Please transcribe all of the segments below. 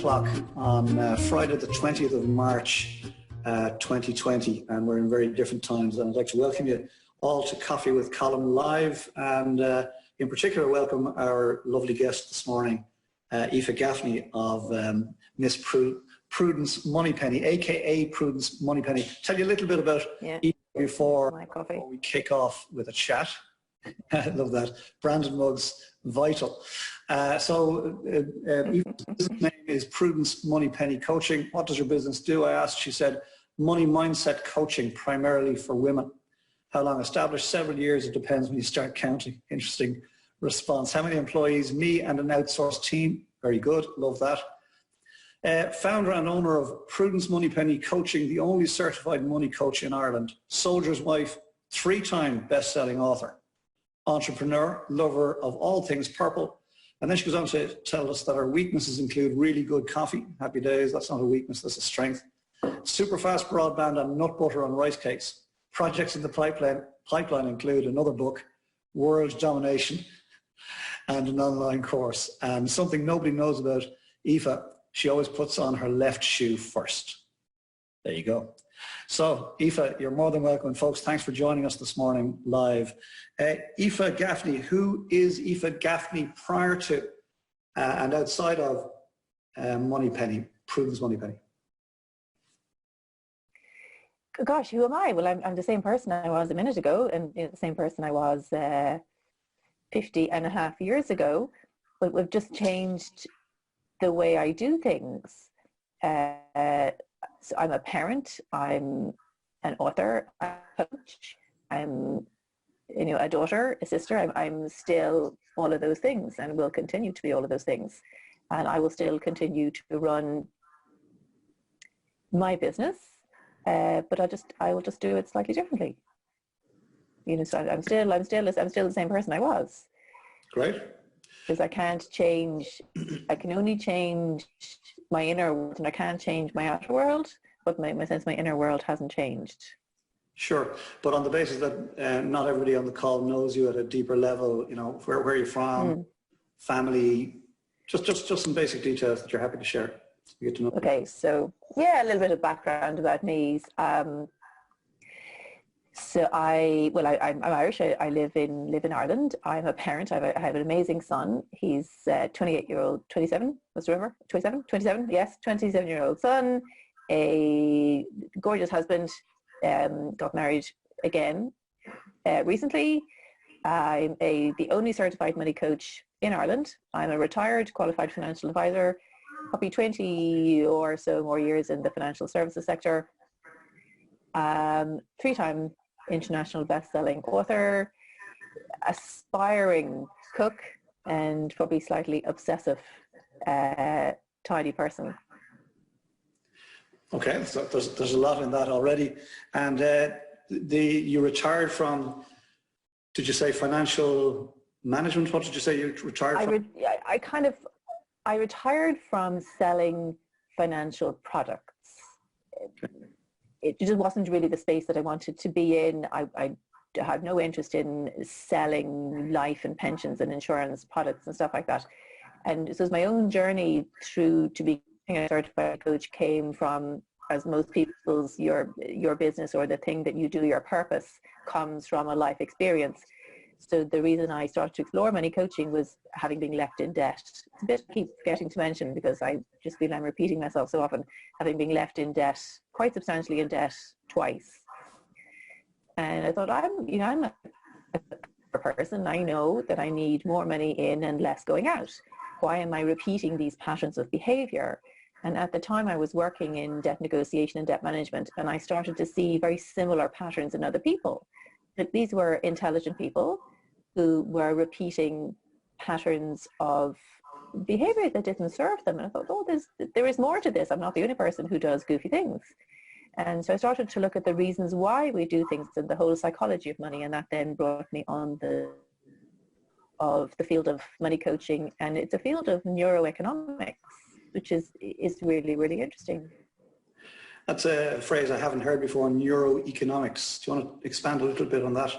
o'clock on Friday the 20th of March 2020, and we're in very different times, and I'd like to welcome you all to Coffee with Colin Live, and in particular welcome our lovely guest this morning, Aoife Gaffney of Miss Prudence Moneypenny, aka Prudence Moneypenny. Tell you a little bit about Aoife before we kick off with a chat. I love that. Branded mugs, vital. Aoife's business name is Prudence Moneypenny Coaching. What does your business do? I asked. She said, money mindset coaching, primarily for women. How long? Established several years. It depends when you start counting. Interesting response. How many employees? Me and an outsourced team. Very good. Love that. Founder and owner of Prudence Moneypenny Coaching, the only certified money coach in Ireland. Soldier's wife, 3-time best-selling author. Entrepreneur, lover of all things purple. And then she goes on to tell us that our weaknesses include really good coffee. Happy days. That's not a weakness, that's a strength. Super fast broadband and nut butter on rice cakes. Projects in the pipeline include another book, World Domination, and an online course. And something nobody knows about Aoife, she always puts on her left shoe first. There you go. So, Aoife, you're more than welcome. And folks, thanks for joining us this morning live. Aoife Gaffney, who is Aoife Gaffney prior to and outside of Moneypenny, Prudence Moneypenny? Gosh, who am I? Well, I'm the same person I was a minute ago, and the same person I was 50 and a half years ago, but we've just changed the way I do things. So I'm a parent, I'm an author, I'm a coach, I'm a daughter, a sister. I'm still all of those things, and will continue to be all of those things. And I will still continue to run my business, but I will just do it slightly differently. So I'm still the same person I was. Great. Because I can't change. I can only change my inner world, and I can't change my outer world, but my inner world hasn't changed. Sure, but on the basis that not everybody on the call knows you at a deeper level, where you're from, family, just some basic details that you're happy to share. You get to know. Okay, so a little bit of background about me. So I'm Irish. I live in Ireland. I'm a parent. I have an amazing son. He's 27. Let's remember, 27. Yes, 27-year-old son. A gorgeous husband. Got married again recently. I'm the only certified money coach in Ireland. I'm a retired qualified financial advisor. Probably 20 or so more years in the financial services sector. 3-time international best-selling author, aspiring cook, and probably slightly obsessive tidy person. Okay, so there's a lot in that already. And you retired from, did you say financial management? What did you say you retired from? I retired from selling financial products. Okay. It just wasn't really the space that I wanted to be in. I had no interest in selling life and pensions and insurance products and stuff like that. And so my own journey through to becoming a certified coach came from, as most people's, your business or the thing that you do, your purpose, comes from a life experience. So the reason I started to explore money coaching was having been left in debt. It's a bit I keep forgetting to mention because I just feel I'm repeating myself so often, having been left in debt, quite substantially in debt, twice. And I thought, I'm a person. I know that I need more money in and less going out. Why am I repeating these patterns of behavior? And at the time I was working in debt negotiation and debt management, and I started to see very similar patterns in other people. That these were intelligent people who were repeating patterns of behavior that didn't serve them. And I thought, there is more to this. I'm not the only person who does goofy things. And so I started to look at the reasons why we do things and the whole psychology of money, and that then brought me on the field of money coaching. And it's a field of neuroeconomics, which is really, really interesting. That's a phrase I haven't heard before, neuroeconomics. Do you want to expand a little bit on that?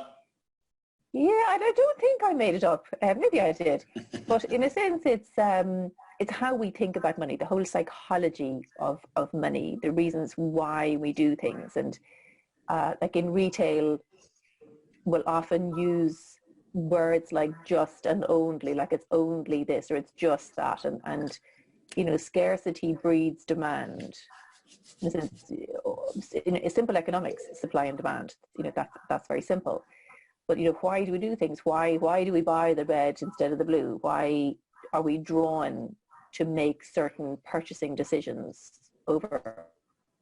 Yeah, I don't think I made it up. Maybe I did. But in a sense, it's it's how we think about money, the whole psychology of money, the reasons why we do things. And like in retail, we'll often use words like just and only, like it's only this or it's just that. And you know, scarcity breeds demand. In simple economics, supply and demand, you know, that's very simple. But, you know, why do we do things? Why do we buy the red instead of the blue? Why are we drawn to make certain purchasing decisions over,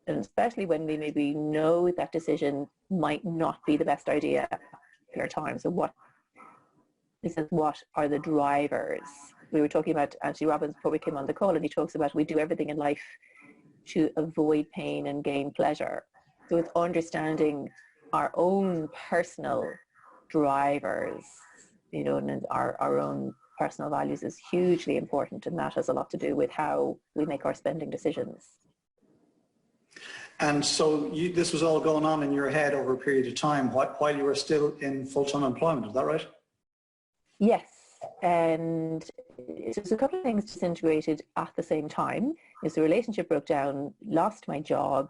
and especially when we maybe know that decision might not be the best idea at particular time. So what are the drivers? We were talking about Anthony Robbins before we came on the call, and he talks about we do everything in life to avoid pain and gain pleasure. So it's understanding our own personal drivers, you know, and our own personal values is hugely important, and that has a lot to do with how we make our spending decisions. And so this was all going on in your head over a period of time while you were still in full-time employment, is that right? Yes, and there's a couple of things disintegrated at the same time. Is the relationship broke down, lost my job,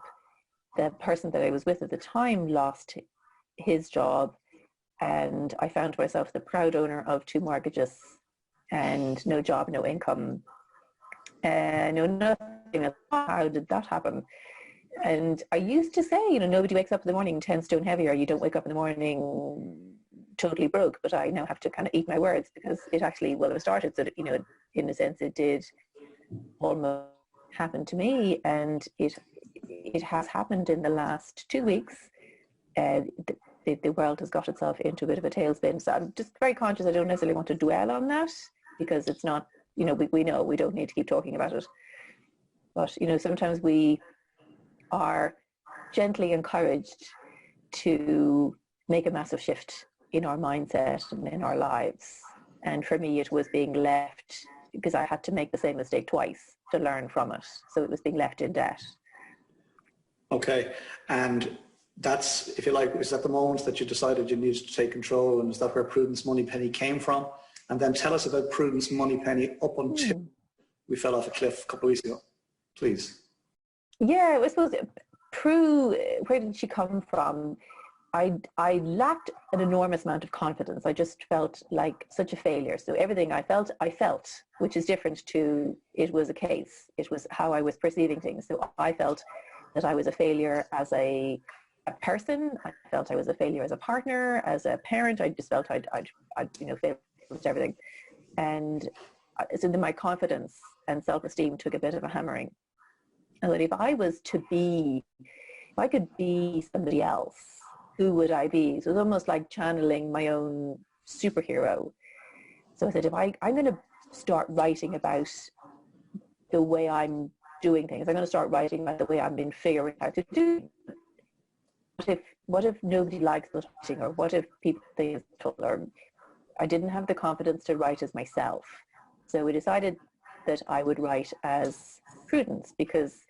the person that I was with at the time lost his job, and I found myself the proud owner of 2 mortgages and no job, no income, no nothing. How did that happen? And I used to say, you know, nobody wakes up in the morning 10 stone heavier. You don't wake up in the morning totally broke. But I now have to kind of eat my words, because it actually, well, it started so that, you know, in a sense it did almost happen to me, and it has happened in the last 2 weeks. The world has got itself into a bit of a tailspin. So I'm just very conscious. I don't necessarily want to dwell on that, because it's not, you know, we know we don't need to keep talking about it. But, you know, sometimes we are gently encouraged to make a massive shift in our mindset and in our lives. And for me, it was being left, because I had to make the same mistake twice to learn from it. So it was being left in debt. Okay. And that's, if you like, is that the moment that you decided you needed to take control, and is that where Prudence Moneypenny came from? And then tell us about Prudence Moneypenny up until we fell off a cliff a couple of weeks ago, please. Yeah, I suppose Prue, where did she come from? I lacked an enormous amount of confidence. I just felt like such a failure. So everything I felt, which is different to it was a case. It was how I was perceiving things. So I felt that I was a failure as a person. I felt I was a failure as a partner, as a parent. I just felt I'd you know, failed with everything. And so then my confidence and self-esteem took a bit of a hammering. And that if I could be somebody else, who would I be? So it was almost like channeling my own superhero. So I said, if I'm going to start writing about the way I'm doing things, I'm going to start writing about the way I've been figuring out to do. What if nobody likes the writing, or what if people think it's dull, or I didn't have the confidence to write as myself. So we decided that I would write as Prudence, because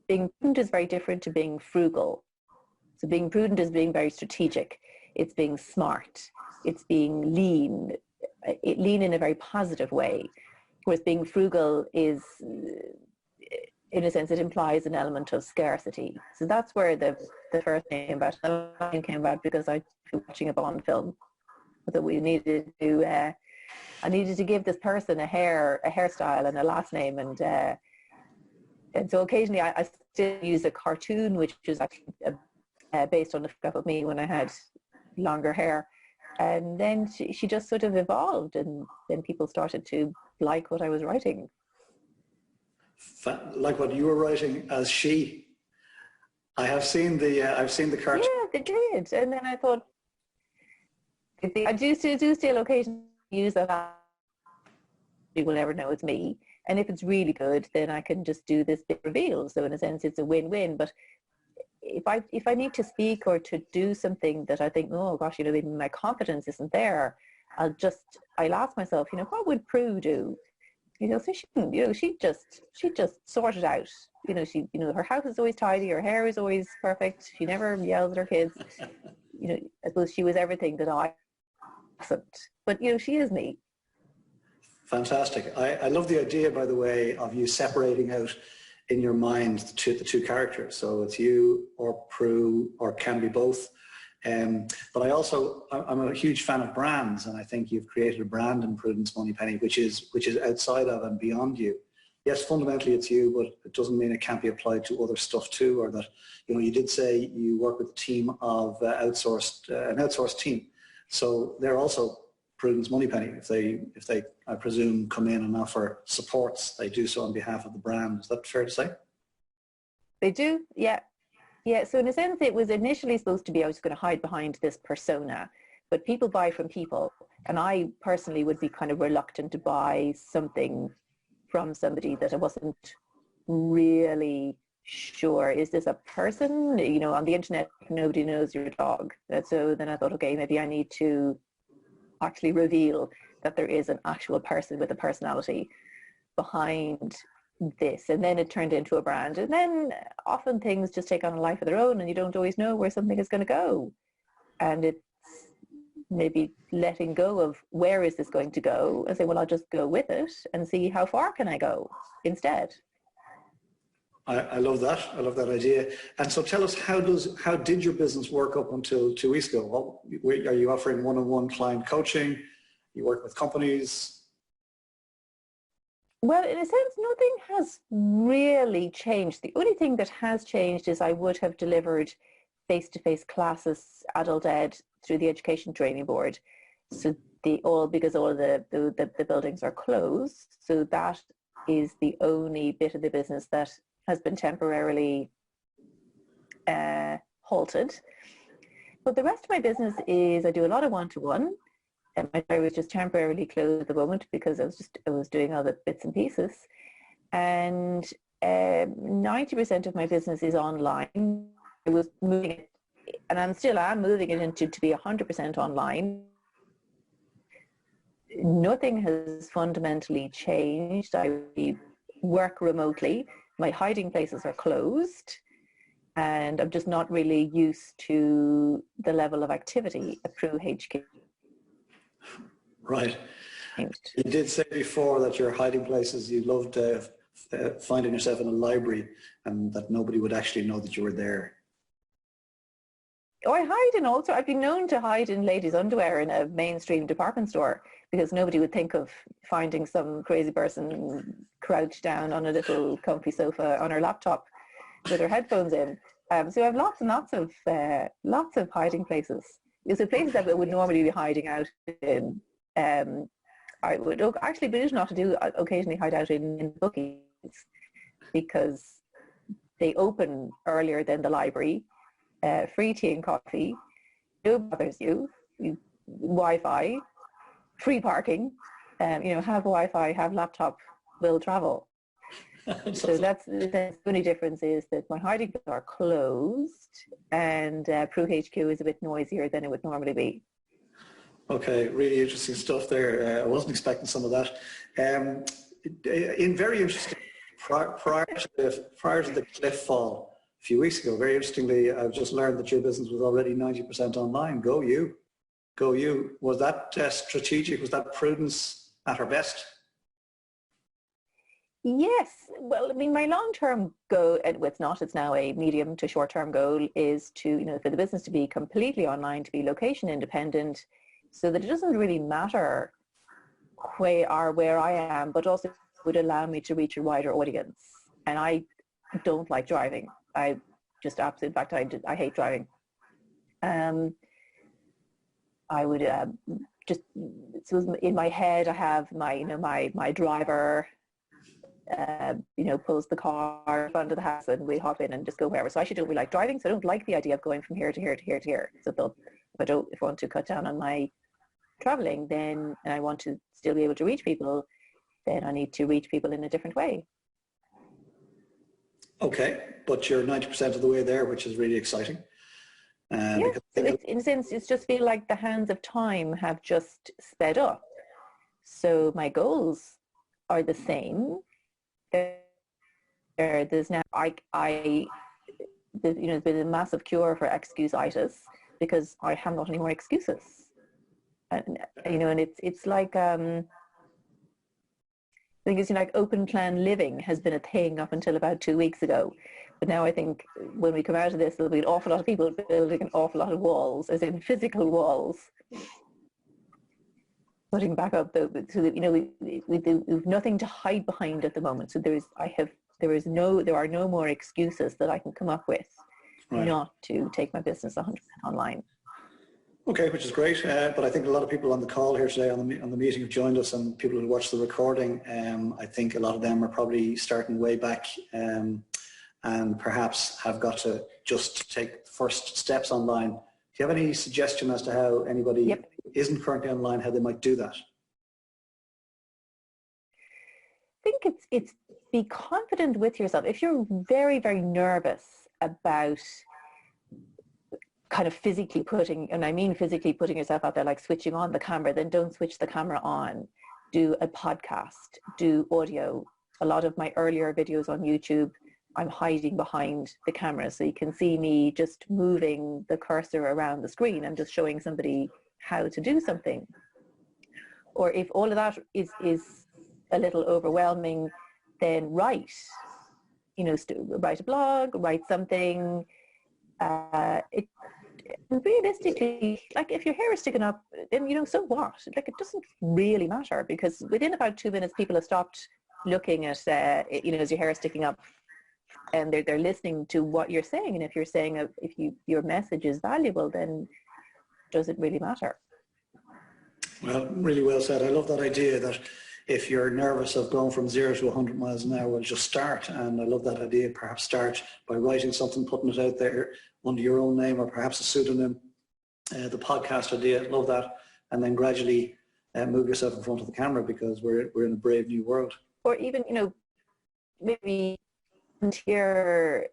being prudent is very different to being frugal. So being prudent is being very strategic. It's being smart. It's being lean in a very positive way. Whereas being frugal is, in a sense, it implies an element of scarcity. So that's where the first name came about. The line came about because I was watching a Bond film that we needed to. I needed to give this person a hairstyle and a last name, and so occasionally I still use a cartoon, which is actually based on the photograph of me when I had longer hair. And then she just sort of evolved, and then people started to like what I was writing. Like what you were writing as she. I've seen the cartoon. Yeah, they did. And then I thought, I do still occasionally use that. You will never know it's me. And if it's really good, then I can just do this big reveal. So in a sense, it's a win-win. But if I need to speak or to do something that I think, oh gosh, you know, maybe my confidence isn't there, I'll ask myself, you know, what would Prue do? You know, so she just sort it out. You know, her house is always tidy, her hair is always perfect. She never yells at her kids. You know, I suppose she was everything that I wasn't. But you know, she is me. Fantastic. I love the idea, by the way, of you separating out in your mind the two characters. So it's you or Prue, or can be both. But I'm a huge fan of brands, and I think you've created a brand in Prudence Moneypenny, which is outside of and beyond you. Yes, fundamentally it's you, but it doesn't mean it can't be applied to other stuff too, or that, you did say you work with a team of an outsourced team. So they're also Prudence Moneypenny. If they, I presume, come in and offer supports, they do so on behalf of the brand. Is that fair to say? They do, yeah. Yeah, so in a sense, it was initially supposed to be I was going to hide behind this persona, but people buy from people, and I personally would be kind of reluctant to buy something from somebody that I wasn't really sure, is this a person? On the internet, nobody knows your dog. And so then I thought, okay, maybe I need to actually reveal that there is an actual person with a personality behind this. And then it turned into a brand. And then often things just take on a life of their own, and you don't always know where something is going to go. And it's maybe letting go of where is this going to go and say, well, I'll just go with it and see how far can I go instead. I love that. I love that idea. And so tell us, how did your business work up until 2 weeks ago? Are you offering one-on-one client coaching? You work with companies? Well, in a sense, nothing has really changed. The only thing that has changed is I would have delivered face-to-face classes, adult ed, through the Education Training Board. So because all of the buildings are closed. So that is the only bit of the business that has been temporarily halted. But the rest of my business is I do a lot of one-to-one. And my diary was just temporarily closed at the moment because I was doing other bits and pieces. And 90% of my business is online. I was moving it, and I'm moving it into to be 100% online. Nothing has fundamentally changed. I work remotely. My hiding places are closed, and I'm just not really used to the level of activity at Prue HQ. Right. You did say before that your hiding places, you loved finding yourself in a library and that nobody would actually know that you were there. Oh, I hide in also. I've been known to hide in ladies' underwear in a mainstream department store because nobody would think of finding some crazy person crouched down on a little comfy sofa on her laptop with her headphones in. So I have lots and lots of hiding places. So places that I would normally be hiding out in. I would actually, believe it or not, to do occasionally hide out in bookies because they open earlier than the library. Free tea and coffee, no bothers you, Wi-Fi, free parking, have Wi-Fi, have laptop, will travel. So that's the only difference is that my hiding places are closed and Prue HQ is a bit noisier than it would normally be. Okay, really interesting stuff there. I wasn't expecting some of that. Very interesting, prior to the cliff fall a few weeks ago, very interestingly, I've just learned that your business was already 90% online. Go you. Go you. Was that strategic? Was that Prudence at her best? Yes. Well, I mean, my long-term goal, and it's now a medium to short-term goal, is to, for the business to be completely online, to be location independent, so that it doesn't really matter where I am, but also would allow me to reach a wider audience. And I don't like driving. I just in fact, I hate driving. I would so in my head, I have my driver, pulls the car under the house and we hop in and just go wherever. So I actually don't really like driving, so I don't like the idea of going from here to here to here to here. So if I want to cut down on my traveling, then, and I want to still be able to reach people, then I need to reach people in a different way. Okay, but you're 90% of the way there, which is really exciting. Yeah, so in a sense, it's just feel like the hands of time have just sped up. So my goals are the same. There's now there's been a massive cure for excuse-itis because I haven't got any more excuses. And and it's like thing is, like open plan living has been a thing up until about 2 weeks ago. But now I think when we come out of this, there'll be an awful lot of people building an awful lot of walls, as in physical walls, putting back up so that, we've nothing to hide behind at the moment. So there are no more excuses that I can come up with not to take my business 100% online. Okay, which is great. But I think a lot of people on the call here today on the meeting have joined us, and people who watch the recording, I think a lot of them are probably starting way back and perhaps have got to just take first steps online. Do you have any suggestion as to how anybody isn't currently online, how they might do that? I think it's be confident with yourself. If you're very, very nervous about kind of physically putting, and I mean physically putting yourself out there, like switching on the camera, then don't switch the camera on. Do a podcast, do audio. A lot of my earlier videos on YouTube, I'm hiding behind the camera, so you can see me just moving the cursor around the screen. I'm just showing somebody how to do something. Or if all of that is a little overwhelming, then write. Write a blog, write something. Realistically, like if your hair is sticking up, then so what? Like it doesn't really matter, because within about 2 minutes, people have stopped looking at as your hair is sticking up, and they're listening to what you're saying. And if you're saying your message is valuable, then does it really matter? Well, really well said. I love that idea that if you're nervous of going from 0 to 100 miles an hour, well, just start. And I love that idea. Perhaps start by writing something, putting it out there under your own name or perhaps a pseudonym. The podcast idea, love that. And then gradually move yourself in front of the camera, because we're in a brave new world. Or even, maybe volunteer,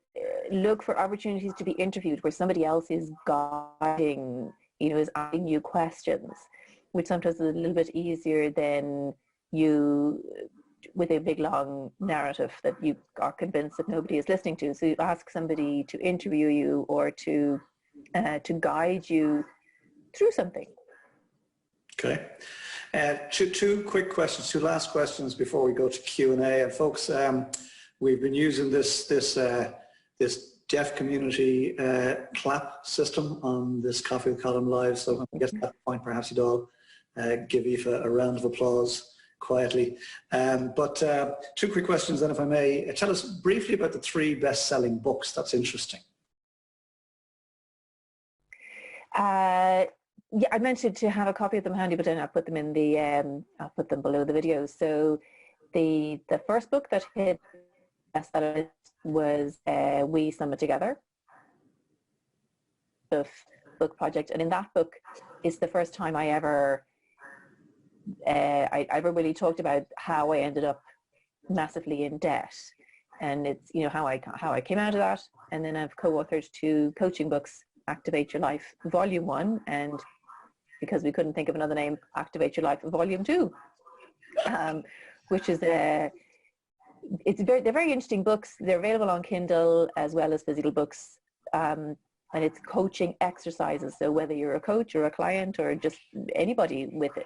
look for opportunities to be interviewed where somebody else is guiding, is asking you questions, which sometimes is a little bit easier than you with a big long narrative that you are convinced that nobody is listening to. So you ask somebody to interview you or to guide you through something. Okay. Two quick questions, two last questions before we go to Q&A. And folks, we've been using this deaf community clap system on this Coffee with Colin Live. So I guess at that point, perhaps you'd all give Aoife a round of applause quietly. But two quick questions then, if I may. Tell us briefly about the 3 best-selling books. That's interesting. Yeah, I mentioned to have a copy of them handy, but then I'll put them in the I'll put them below the video. So the first book that hit bestseller was We Summit Together, the book project, and in that book is the first time I ever really talked about how I ended up massively in debt, and it's how I came out of that. And then I've co-authored 2 coaching books, Activate Your Life Volume 1, and because we couldn't think of another name, Activate Your Life Volume 2, which is they're very interesting books. They're available on Kindle as well as physical books, and it's coaching exercises. So whether you're a coach or a client or just anybody with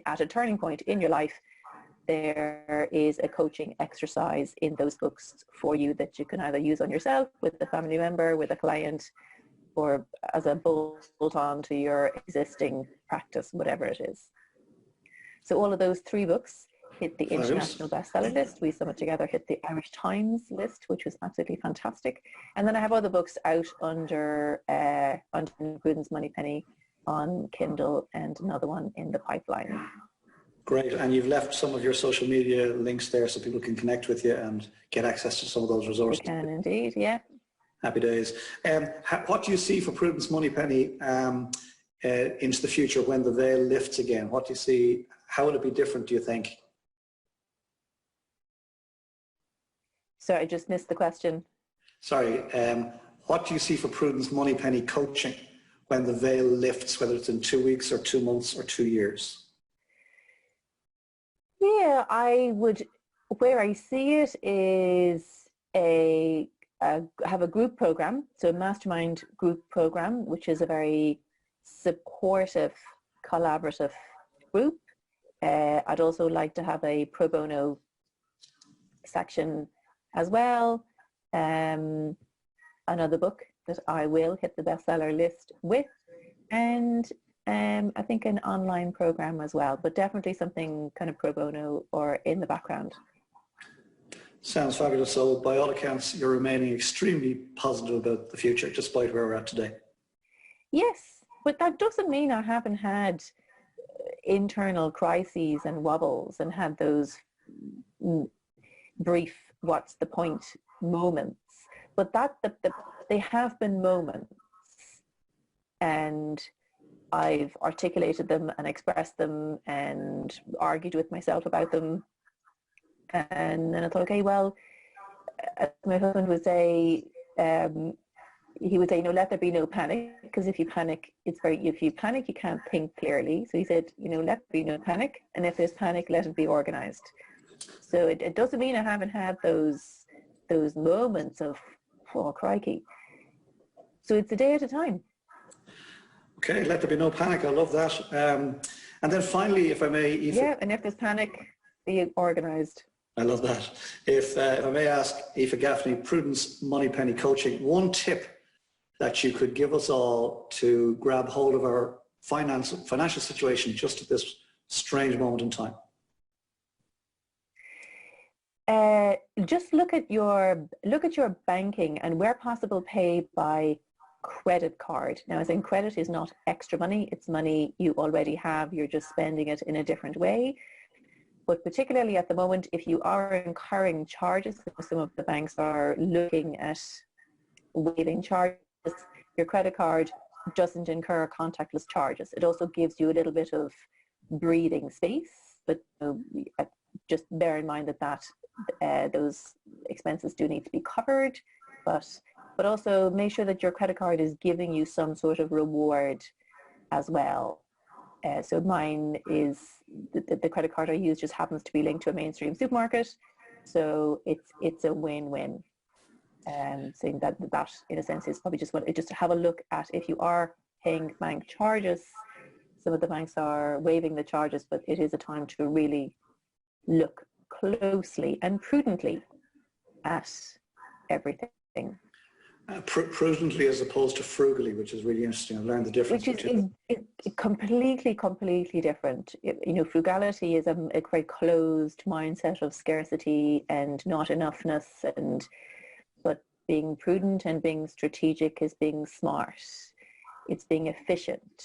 at a turning point in your life, there is a coaching exercise in those books for you that you can either use on yourself, with a family member, with a client, or as a bolt-on to your existing practice, whatever it is. So all of those 3 books hit the international bestseller list. We Summit Together hit the Irish Times list, which was absolutely fantastic. And then I have other books out under Prudence Moneypenny on Kindle, and another one in the pipeline. Great. And you've left some of your social media links there so people can connect with you and get access to some of those resources. They can indeed, yeah. Happy days. What do you see for Prudence Moneypenny into the future when the veil lifts again? What do you see? How will it be different, do you think? Sorry, I just missed the question. Sorry. What do you see for Prudence Moneypenny coaching when the veil lifts, whether it's in 2 weeks or 2 months or 2 years? Yeah, where I see it is have a group program, so a mastermind group program, which is a very supportive, collaborative group, I'd also like to have a pro bono section as well. Another book that I will hit the bestseller list with, and I think an online program as well, but definitely something kind of pro bono or in the background. Sounds fabulous. So by all accounts, you're remaining extremely positive about the future, despite where we're at today. Yes, but that doesn't mean I haven't had internal crises and wobbles and had those brief what's the point moments, but they have been moments, and I've articulated them and expressed them and argued with myself about them. And then I thought, okay, well, as my husband would say, he would say, let there be no panic, because if you panic, if you panic, you can't think clearly. So he said, let there be no panic, and if there's panic, let it be organized. So it doesn't mean I haven't had those moments of, oh, crikey. So it's a day at a time. Okay, let there be no panic. I love that. And then finally, if I may, Aoife. Yeah, and if there's panic, be organized. I love that. If I may ask, Aoife Gaffney, Prudence Moneypenny Coaching, one tip that you could give us all to grab hold of our financial situation just at this strange moment in time. Just look at your banking, and where possible, pay by credit card. Now, as in, credit is not extra money; it's money you already have. You're just spending it in a different way. But particularly at the moment, if you are incurring charges, some of the banks are looking at waiving charges. Your credit card doesn't incur contactless charges. It also gives you a little bit of breathing space, but just bear in mind that those expenses do need to be covered. But also make sure that your credit card is giving you some sort of reward as well. So mine is, the credit card I use just happens to be linked to a mainstream supermarket. So it's a win-win. Saying that in a sense is probably just to have a look at, if you are paying bank charges, some of the banks are waiving the charges, but it is a time to really look closely and prudently at everything. Prudently as opposed to frugally, which is really interesting. I've learned the difference. Which is completely different. Frugality is a very closed mindset of scarcity and not enoughness, but being prudent and being strategic is being smart. It's being efficient.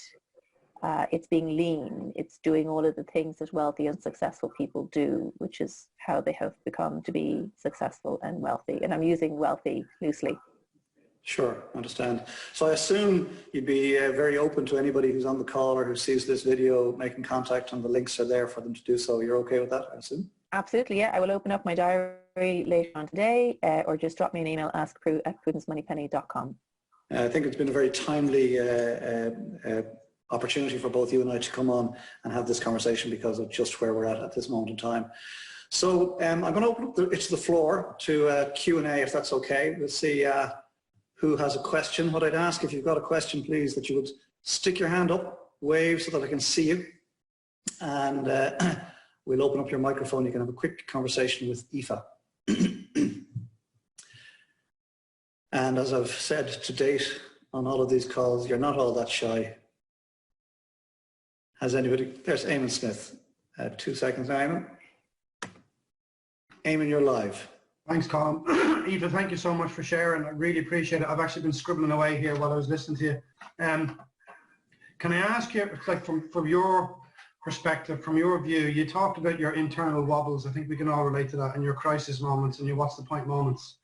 It's being lean. It's doing all of the things that wealthy and successful people do, which is how they have become to be successful and wealthy. And I'm using wealthy loosely. Sure, understand. So I assume you'd be very open to anybody who's on the call or who sees this video making contact, and the links are there for them to do so. You're okay with that, I assume? Absolutely, yeah. I will open up my diary later on today, or just drop me an email, ask@prudencemoneypenny.com. I think it's been a very timely opportunity for both you and I to come on and have this conversation because of just where we're at this moment in time. So I'm going to open up the floor to Q&A, if that's okay. We'll see who has a question. What I'd ask, if you've got a question, please, that you would stick your hand up, wave so that I can see you, and we'll open up your microphone. You can have a quick conversation with Aoife. And as I've said to date on all of these calls, you're not all that shy. Has anybody? There's Eamon Smith. 2 seconds now, Eamon. Eamon, you're live. Thanks, Colin. Aoife, thank you so much for sharing. I really appreciate it. I've actually been scribbling away here while I was listening to you. Can I ask you, like from your perspective, from your view, you talked about your internal wobbles. I think we can all relate to that, and your crisis moments and your what's the point moments,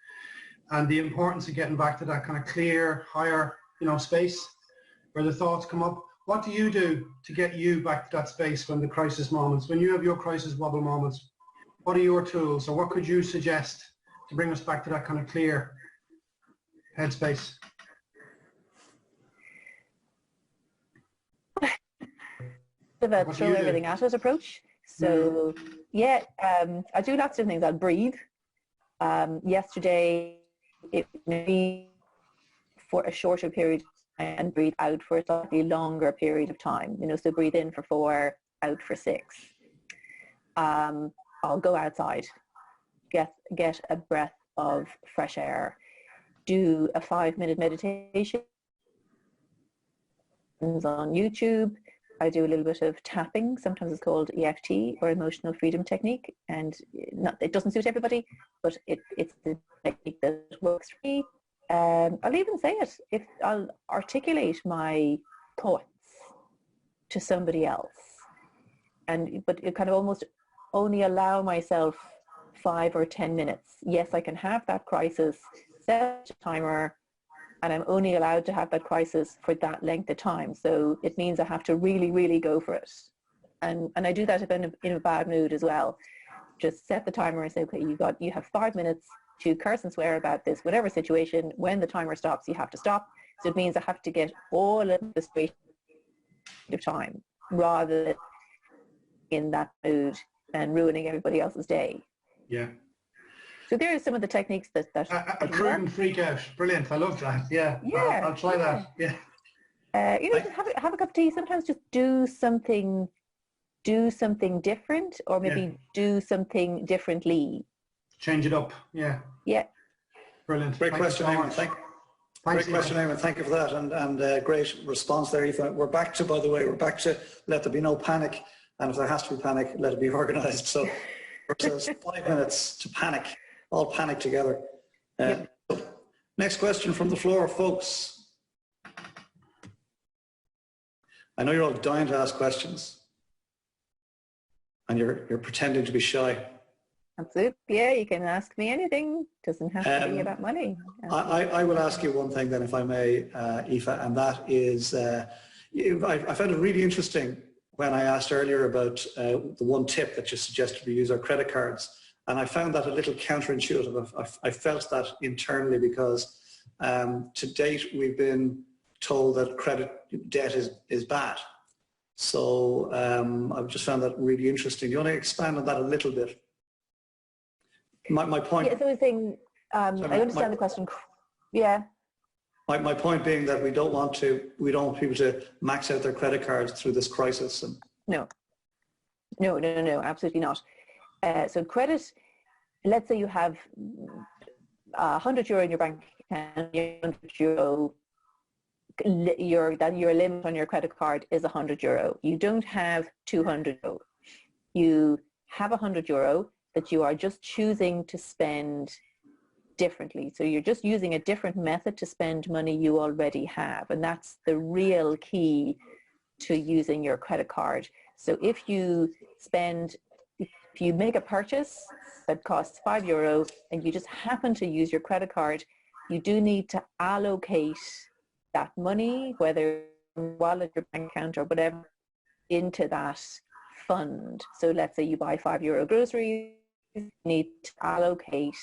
and the importance of getting back to that kind of clear, higher, space where the thoughts come up. What do you do to get you back to that space when the crisis moments, when you have your crisis wobble moments? What are your tools, or what could you suggest to bring us back to that kind of clear headspace? Throw everything at it approach. So I do lots of things. I'll breathe. Yesterday, it may for a shorter period and breathe out for a slightly longer period of time. So breathe in for 4, out for 6. I'll go outside, get a breath of fresh air, do a 5-minute meditation on YouTube. I do a little bit of tapping. Sometimes it's called EFT or emotional freedom technique, and it doesn't suit everybody, but it's the technique that works for me. I'll even say it if I'll articulate my thoughts to somebody else, but it kind of almost only allow myself 5 or 10 minutes. Yes, I can have that crisis, set a timer, and I'm only allowed to have that crisis for that length of time. So it means I have to really, really go for it. And I do that if I'm in a bad mood as well. Just set the timer and say, okay, you have 5 minutes to curse and swear about this, whatever situation. When the timer stops, you have to stop. So it means I have to get all of the space of time rather than in that mood and ruining everybody else's day. Yeah. So there are some of the techniques that a prudent freak out. Brilliant. I love that. Yeah. Yeah. I'll try that. Yeah. Have a cup of tea. Sometimes just do something different, or maybe do something differently. Change it up. Yeah. Yeah. Brilliant. Great question, Eamon. Great question, Eamon. Thank you for that, and great response there, Aoife. We're back to let there be no panic, and if there has to be panic, let it be organised. So there's 5 minutes to panic. All panic together. Yep. Next question from the floor, folks. I know you're all dying to ask questions, and you're pretending to be shy. Absolutely. Yeah, you can ask me anything. Doesn't have to be about money. I will ask you one thing then, if I may, Aoife, and that is, I found it really interesting when I asked earlier about the one tip that you suggested we use our credit cards. And I found that a little counterintuitive. I felt that internally because to date we've been told that credit debt is bad. So I've just found that really interesting. Do you want to expand on that a little bit? My point. Yeah, so I was saying, I understand the question. Yeah. My point being that we don't want people to max out their credit cards through this crisis. No, absolutely not. So credit, let's say you have €100 in your bank account, €100, your limit on your credit card is €100. You don't have €200. You have €100 that you are just choosing to spend differently. So you're just using a different method to spend money you already have. And that's the real key to using your credit card. So if you make a purchase that costs €5 and you just happen to use your credit card, you do need to allocate that money, whether wallet, your bank account or whatever, into that fund. So let's say you buy €5 groceries, you need to allocate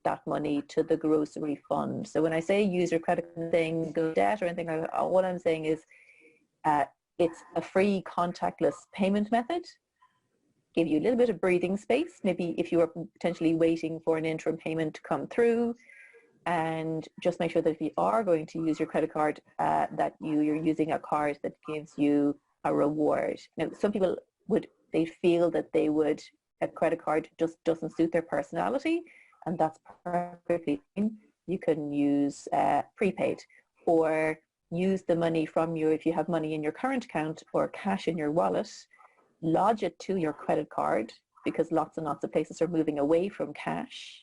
that money to the grocery fund. So when I say use your credit card thing, go debt or anything like that, what I'm saying is it's a free contactless payment method. Give you a little bit of breathing space, maybe if you are potentially waiting for an interim payment to come through, and just make sure that if you are going to use your credit card, that you're using a card that gives you a reward. Now, some people they feel that a credit card just doesn't suit their personality, and that's perfectly fine. You can use prepaid, or use the money from if you have money in your current account or cash in your wallet, lodge it to your credit card, because lots and lots of places are moving away from cash.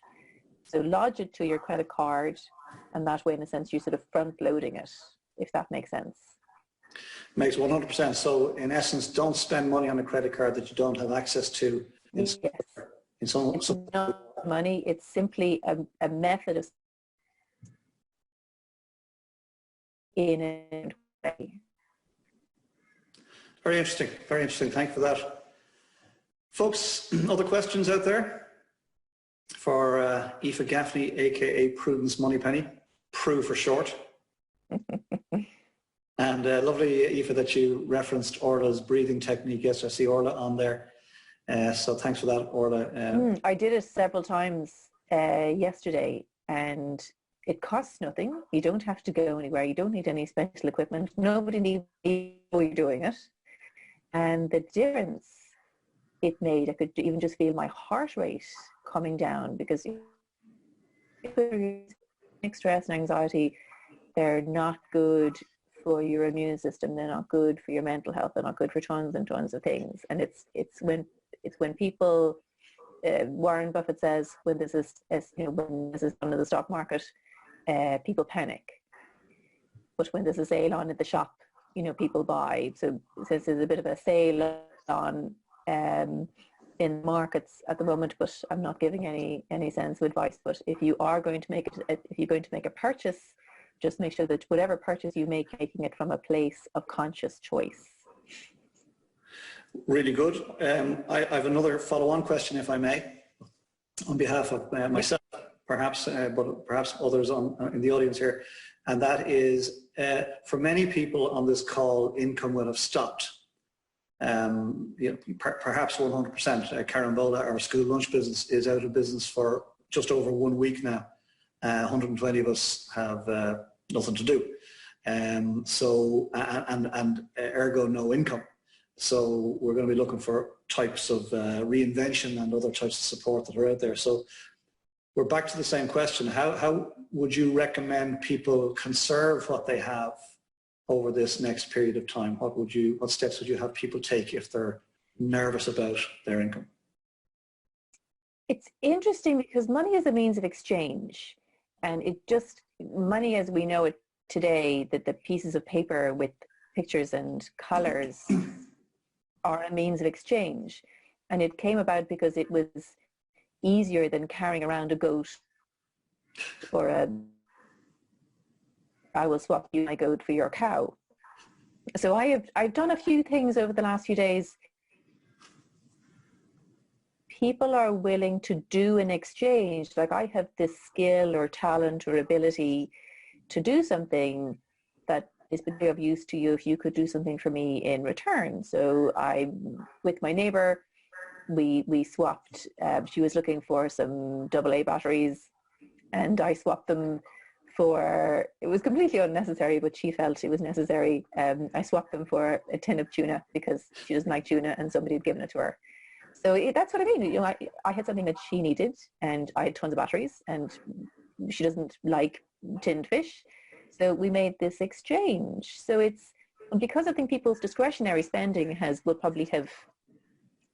So lodge it to your credit card, and that way, in a sense, you're sort of front loading it, if that makes sense. Makes 100%. So in essence, don't spend money on a credit card that you don't have access to. Yes. It's not money, it's simply a method of in a way. Very interesting. Very interesting. Thank you for that. Folks, other questions out there for Aoife Gaffney, aka Prudence Moneypenny, Prue for short. And lovely, Aoife, that you referenced Orla's breathing technique. Yes, I see Orla on there. So thanks for that, Orla. I did it several times yesterday, and it costs nothing. You don't have to go anywhere. You don't need any special equipment. Nobody needs to know you're doing it. And the difference it made. I could even just feel my heart rate coming down, because stress and anxiety, they're not good for your immune system. They're not good for your mental health. They're not good for tons and tons of things. And it's when people, Warren Buffett says, when this is done in the stock market, people panic. But when there's a sale on at the shop, people buy. So since there's a bit of a sale on in markets at the moment, but I'm not giving any sense of advice. But if you are going to if you're going to make a purchase, just make sure that whatever purchase you make, making it from a place of conscious choice. Really good. I have another follow-on question, if I may, on behalf of myself, perhaps, but perhaps others in the audience here, and that is, for many people on this call, income will have stopped. Perhaps 100%. Carambola, our school lunch business, is out of business for just over 1 week now. 120 of us have nothing to do, so ergo no income. So we're going to be looking for types of reinvention and other types of support that are out there. So we're back to the same question. How would you recommend people conserve what they have over this next period of time? What steps would you have people take if they're nervous about their income? It's interesting because money is a means of exchange, and money as we know it today, that the pieces of paper with pictures and colors are a means of exchange. And it came about because it was easier than carrying around a goat, or I will swap you my goat for your cow. So I've done a few things over the last few days. People are willing to do an exchange. Like, I have this skill or talent or ability to do something that is particularly of use to you if you could do something for me in return. So with my neighbour, we swapped. She was looking for some AA batteries, and I swapped them for, it was completely unnecessary, but she felt it was necessary. I swapped them for a tin of tuna because she doesn't like tuna and somebody had given it to her. So that's what I mean. I had something that she needed, and I had tons of batteries, and she doesn't like tinned fish. So we made this exchange. So it's because I think people's discretionary spending will probably have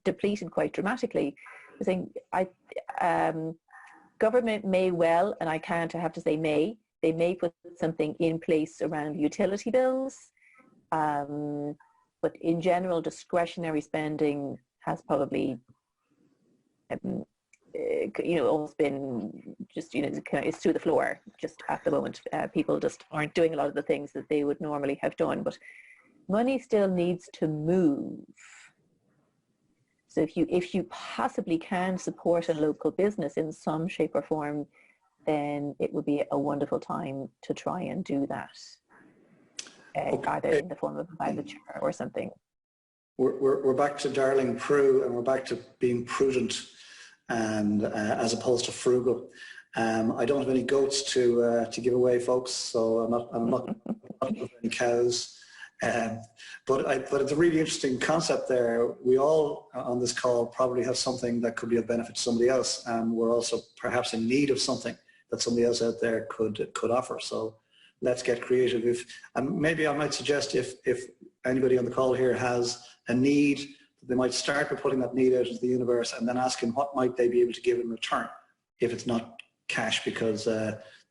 depleted quite dramatically. I think government may well, and I have to say they may put something in place around utility bills, but in general, discretionary spending has probably, almost been just, it's through the floor just at the moment. People just aren't doing a lot of the things that they would normally have done, but money still needs to move. So if you possibly can support a local business in some shape or form, then it would be a wonderful time to try and do that, either in the form of a voucher or something. We're back to darling Prue, and we're back to being prudent, and as opposed to frugal. I don't have any goats to give away, folks, so I'm not with any cows. But it's a really interesting concept there. We all on this call probably have something that could be of benefit to somebody else, and we're also perhaps in need of something that somebody else out there could offer. So let's get creative. And maybe I might suggest if anybody on the call here has a need, they might start by putting that need out into the universe and then asking what might they be able to give in return if it's not cash, because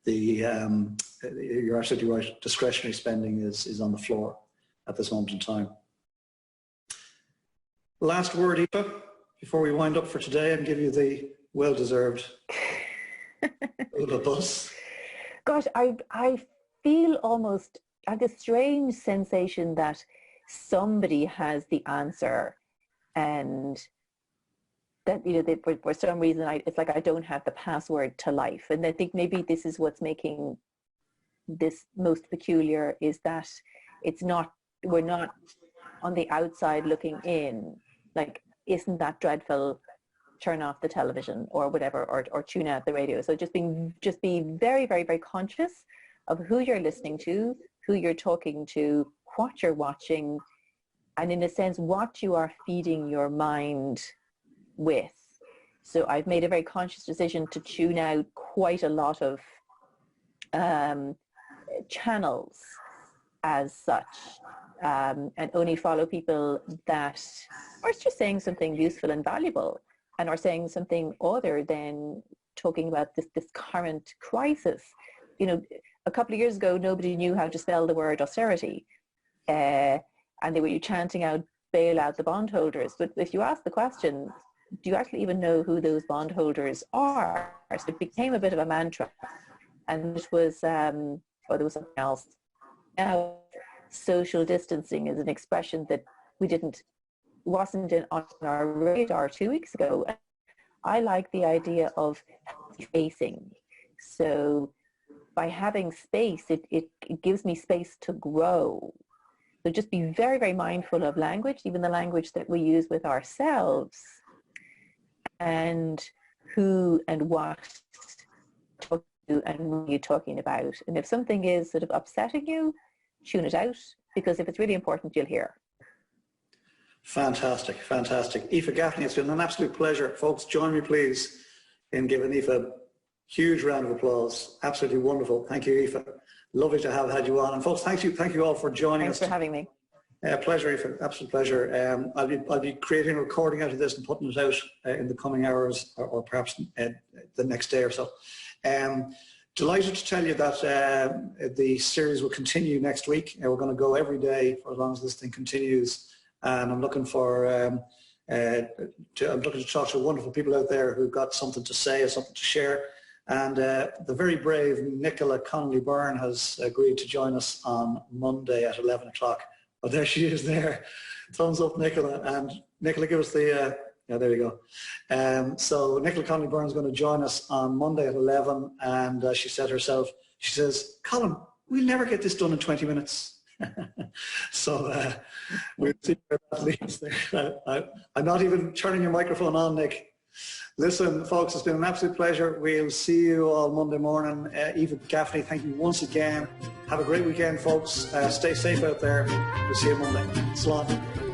you're absolutely right, discretionary spending is on the floor at this moment in time. Last word, Aoife, before we wind up for today and give you the well-deserved bus. Gosh, I feel almost, I have this strange sensation that somebody has the answer, and that for some reason it's like I don't have the password to life. And I think maybe this is what's making this most peculiar, is that we're not on the outside looking in, like, isn't that dreadful, turn off the television or whatever, or tune out the radio. So just be very, very, very conscious of who you're listening to, who you're talking to, what you're watching, and in a sense what you are feeding your mind with. So I've made a very conscious decision to tune out quite a lot of channels as such, and only follow people that are just saying something useful and valuable, and are saying something other than talking about this current crisis. You know, a couple of years ago, nobody knew how to spell the word austerity, and they were chanting out, bail out the bondholders. But if you ask the question, do you actually even know who those bondholders are? So it became a bit of a mantra. And it was, or there was something else. Now, social distancing is an expression that wasn't on our radar 2 weeks ago. I like the idea of spacing. So by having space, it gives me space to grow. So just be very, very mindful of language, even the language that we use with ourselves, and who and what talk to and what you're talking about. And if something is sort of upsetting you, tune it out, because if it's really important, you'll hear. Fantastic, fantastic. Aoife Gaffney, it's been an absolute pleasure. Folks, join me please in giving Aoife a huge round of applause. Absolutely wonderful. Thank you, Aoife. Lovely to have had you on. And folks, thank you all for joining us. Thanks for having me. Pleasure, Aoife. Absolute pleasure. I'll be creating a recording out of this and putting it out in the coming hours, or perhaps the next day or so. Delighted to tell you that the series will continue next week. We're going to go every day for as long as this thing continues. And I'm looking to talk to wonderful people out there who've got something to say or something to share. And the very brave Nicola Connolly-Byrne has agreed to join us on Monday at 11 o'clock. Oh, there she is there. Thumbs up, Nicola. And Nicola, give us the, yeah, there you go. So Nicola Connolly-Byrne is going to join us on Monday at 11. And she said herself, she says, Colin, we'll never get this done in 20 minutes. So we'll see where that leads there. I'm not even turning your microphone on, Nick. Listen, folks, it's been an absolute pleasure. We'll see you all Monday morning. Aoife Gaffney, thank you once again. Have a great weekend, folks. Stay safe out there. We'll see you Monday. Slán.